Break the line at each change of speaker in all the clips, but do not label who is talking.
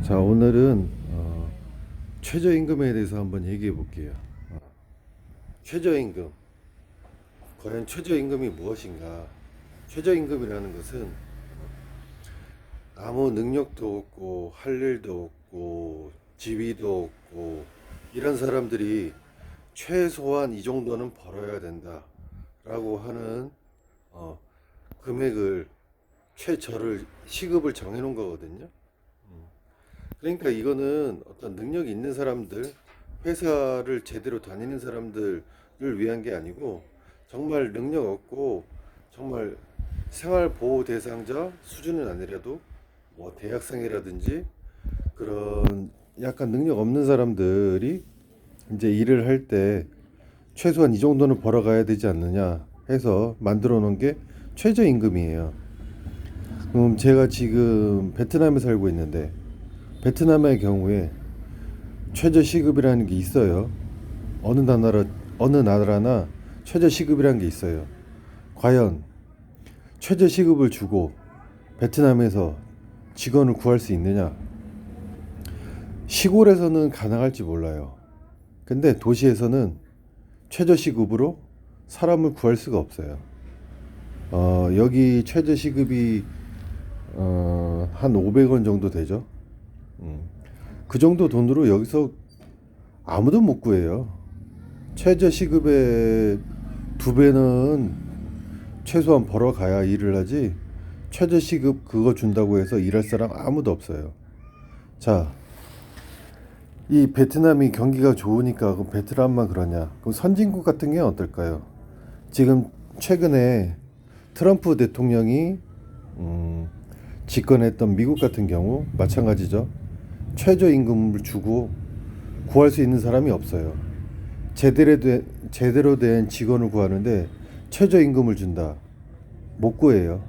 자, 오늘은 최저임금에 대해서 한번 얘기해 볼게요. 어, 최저임금. 과연 최저임금이 무엇인가? 최저임금이라는 것은 아무 능력도 없고, 할 일도 없고, 지위도 없고, 이런 사람들이 최소한 이 정도는 벌어야 된다. 라고 하는, 어, 금액을, 시급을 정해 놓은 거거든요. 그러니까 이거는 어떤 능력이 있는 사람들, 회사를 제대로 다니는 사람들을 위한 게 아니고, 정말 능력 없고, 정말 생활보호 대상자 수준은 아니라도, 뭐 대학생이라든지 그런 약간 능력 없는 사람들이 이제 일을 할 때 최소한 이 정도는 벌어가야 되지 않느냐 해서 만들어 놓은 게 최저임금이에요. 그럼 제가 지금 베트남에 살고 있는데, 베트남의 경우에 최저 시급이라는 게 있어요. 어느 나라나 최저 시급이라는 게 있어요. 과연 최저 시급을 주고 베트남에서 직원을 구할 수 있느냐? 시골에서는 가능할지 몰라요. 근데 도시에서는 최저 시급으로 사람을 구할 수가 없어요. 여기 최저 시급이 한 500원 정도 되죠. 그 정도 돈으로 여기서 아무도 못 구해요. 최저 시급의 두 배는 최소한 벌어가야 일을 하지, 최저 시급 그거 준다고 해서 일할 사람 아무도 없어요. 자, 이 베트남이 경기가 좋으니까 그럼 베트남만 그러냐? 그럼 선진국 같은 게 어떨까요? 지금 최근에 트럼프 대통령이 집권했던 미국 같은 경우 마찬가지죠. 최저임금을 주고 구할 수 있는 사람이 없어요. 제대로 된 직원을 구하는데 최저임금을 준다. 못 구해요.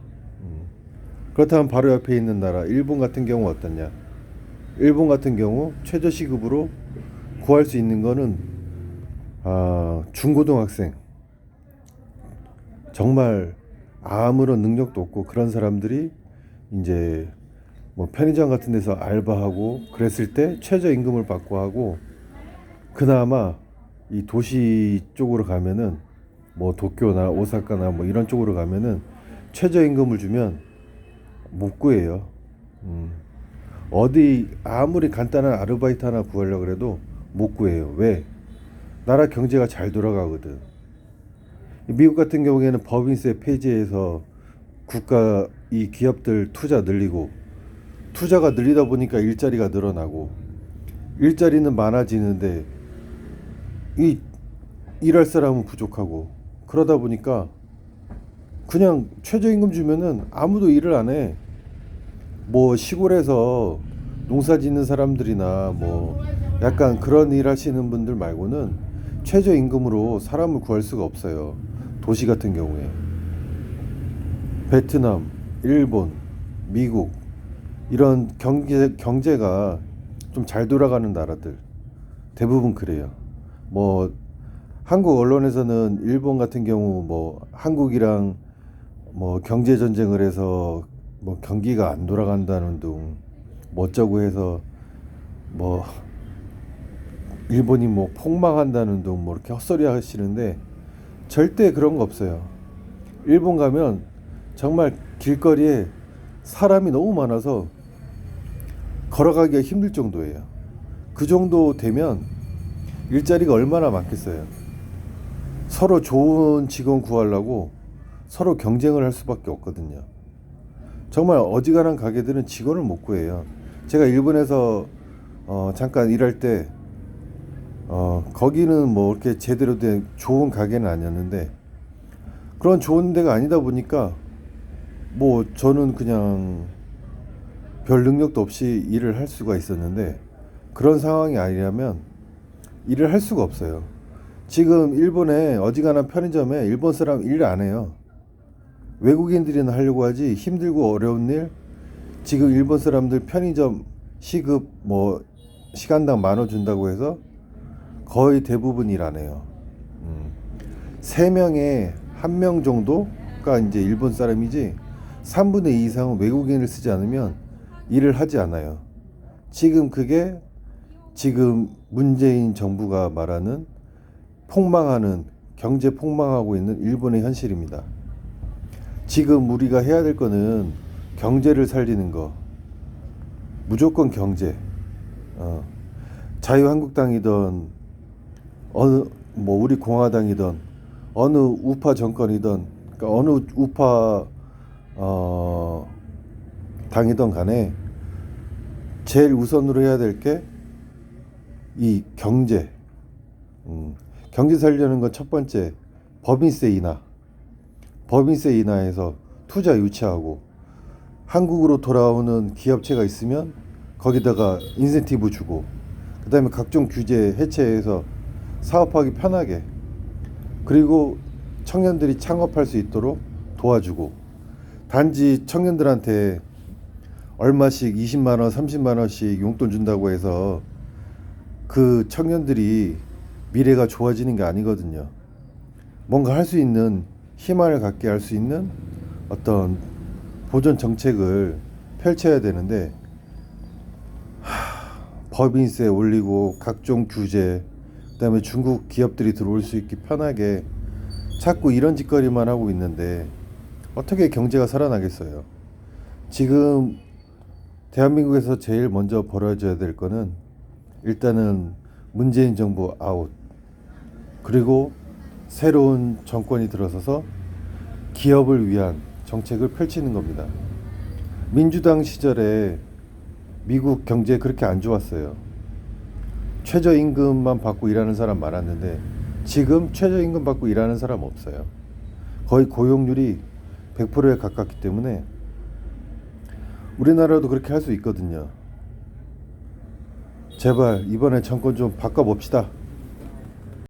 그렇다면 바로 옆에 있는 나라 일본 같은 경우 어떠냐? 일본 같은 경우 최저시급으로 구할 수 있는 거는 중고등학생, 정말 아무런 능력도 없고 그런 사람들이 이제 뭐 편의점 같은 데서 알바하고 그랬을 때 최저임금을 받고 하고, 그나마 이 도시 쪽으로 가면은 뭐 도쿄나 오사카나 뭐 이런 쪽으로 가면은 최저임금을 주면 못 구해요. 어디 아무리 간단한 아르바이트 하나 구하려고 그래도 못 구해요. 왜? 나라 경제가 잘 돌아가거든. 미국 같은 경우에는 법인세 폐지해서 국가 이 기업들 투자 늘리고, 투자가 늘리다 보니까 일자리가 늘어나고, 일자리는 많아지는데 이 일할 사람은 부족하고, 그러다 보니까 그냥 최저임금 주면은 아무도 일을 안 해. 뭐 시골에서 농사 짓는 사람들이나 뭐 약간 그런 일 하시는 분들 말고는 최저임금으로 사람을 구할 수가 없어요. 도시 같은 경우에 베트남, 일본, 미국 이런 경제가 좀 잘 돌아가는 나라들 대부분 그래요. 뭐 한국 언론에서는 일본 같은 경우 뭐 한국이랑 뭐 경제 전쟁을 해서 뭐 경기가 안 돌아간다는 둥, 뭐 어쩌고 해서 뭐 일본이 뭐 폭망한다는 둥, 뭐 이렇게 헛소리 하시는데 절대 그런 거 없어요. 일본 가면 정말 길거리에 사람이 너무 많아서 걸어가기가 힘들 정도예요. 그 정도 되면 일자리가 얼마나 많겠어요. 서로 좋은 직원 구하려고 서로 경쟁을 할 수밖에 없거든요. 정말 어지간한 가게들은 직원을 못 구해요. 제가 일본에서 잠깐 일할 때 거기는 뭐 이렇게 제대로 된 좋은 가게는 아니었는데, 그런 좋은 데가 아니다 보니까 뭐 저는 그냥 별 능력도 없이 일을 할 수가 있었는데, 그런 상황이 아니라면 일을 할 수가 없어요. 지금 일본에 어지간한 편의점에 일본 사람 일 안 해요. 외국인들이나 하려고 하지, 힘들고 어려운 일, 지금 일본 사람들 편의점 시급 뭐 시간당 10,000원 준다고 해서 거의 대부분 일 안 해요. 3명에 1명 정도가 이제 일본 사람이지 3분의 2 이상은 외국인을 쓰지 않으면 일을 하지 않아요. 지금 그게 지금 문재인 정부가 말하는 폭망하는 경제 폭망하고 있는 일본의 현실입니다. 지금 우리가 해야 될 거는 경제를 살리는 거. 무조건 경제. 자유한국당이든 어느 뭐 우리 공화당이든 어느 우파 정권이든 그러니까 어느 우파 당이든 간에 제일 우선으로 해야 될 게 이 경제. 경제 살려는 건 첫 번째 법인세 인하. 법인세 인하해서 투자 유치하고 한국으로 돌아오는 기업체가 있으면 거기다가 인센티브 주고 그다음에 각종 규제 해체해서 사업하기 편하게 그리고 청년들이 창업할 수 있도록 도와주고 단지 청년들한테 얼마씩 20만 원, 30만 원씩 용돈 준다고 해서 그 청년들이 미래가 좋아지는 게 아니거든요. 뭔가 할 수 있는 희망을 갖게 할 수 있는 어떤 보존 정책을 펼쳐야 되는데 법인세 올리고 각종 규제 그다음에 중국 기업들이 들어올 수 있게 편하게 자꾸 이런 짓거리만 하고 있는데 어떻게 경제가 살아나겠어요. 지금 대한민국에서 제일 먼저 벌어져야 될 거는 일단은 문재인 정부 아웃 그리고 새로운 정권이 들어서서 기업을 위한 정책을 펼치는 겁니다. 민주당 시절에 미국 경제 그렇게 안 좋았어요. 최저임금만 받고 일하는 사람 많았는데 지금 최저임금 받고 일하는 사람 없어요. 거의 고용률이 100%에 가깝기 때문에 우리나라도 그렇게 할 수 있거든요. 제발 이번에 정권 좀 바꿔봅시다.